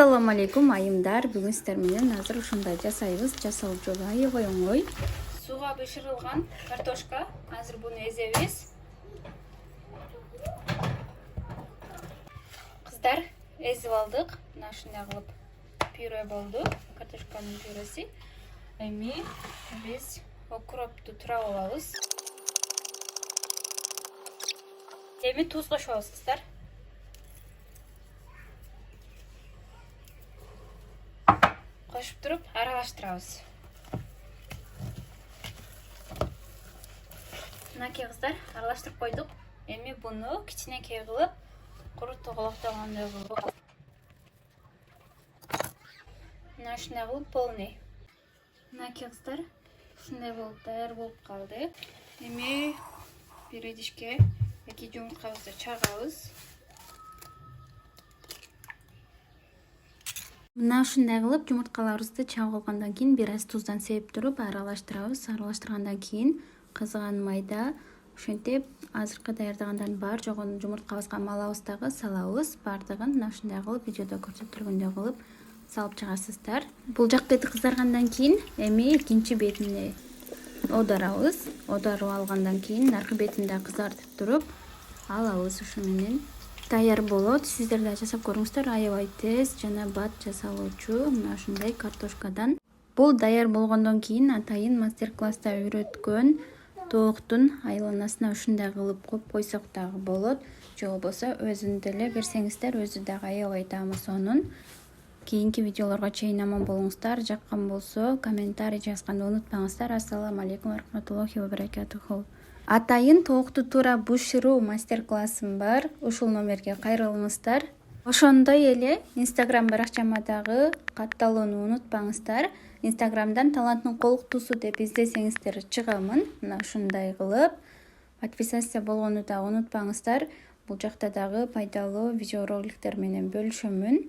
Ассаламу алейкум айымдар. Бүгін сіздер менен азыр ушундай жасайбыз. Жасалып жолу аябай оңой. Суга бышырылган картошка. Азыр буну эзебиз. Кыздар, эзип алдык. Мына ушундай кылып пюре болду. Картошканын пюреси. Эми биз окропту турап алабыз. Эми туз кошобуз, кыздар. Кошуп туруп аралаштырабыз. Мынакей кыздар, аралаштырып койдук. Эми буну кичинекей кылып, куру тоголоктогондой кылып. Мына ушундай кылып полный. Мынакей кыздар, ушундай болуп даяр болуп калды. Эми бир идишке 2 жумурткабызды чагабыз. Мына ушундай кылып жумурткаларыбызды чагып алгандан кийин бир аз туздан сээп туруп аралаштырабыз. Аралаштыргандан кийин кызган майда ошентип азыркы даярдагандан бар жогон жумурткабызга малабыз дагы салабыз. Бардыгын мына ушундай кылып видеодо көрсөтүлгөндөй кылып салып чыгасыздар. Бул жак бети кызаргандан кийин эми экинчи бетине оодарабыз. Оодарып алгандан кийин аркы бетин да кызартып туруп алабыз. Ушу менен даяр болот. Сиздер да жасап көрүңүздөр, аябай тез жана бат жасалуучу мына ушундай картошкадан. Бул даяр болгондон кийин атайын мастер-класста үйрөткөн тооктун айланасына ушундай кылып коюп койсок дагы болот. Же болбосо өзүн деле берсеңиздер, өзү дагы аябай таамы сонун. Кийинки видеолорго чейин аман болуңуздар. Жаккан болсо комментарий жазганды унутпаңыздар. Ассаламу алейкум ва рахматуллахи ва баракатуху. Атайын тоокту туура бышыруу мастер-классым бар. Ушул номерге кайрылыңыздар. Ошондой эле Instagram баракчама дагы катталууну унутпаңыздар. Instagramдан таланттын колуктуусу деп издесеңиздер чыгамын. Мына ушундай кылып подписаться болгону да унутпаңыздар. Бул жакта дагы пайдалуу видеороликтер менен бөлүшөмүн.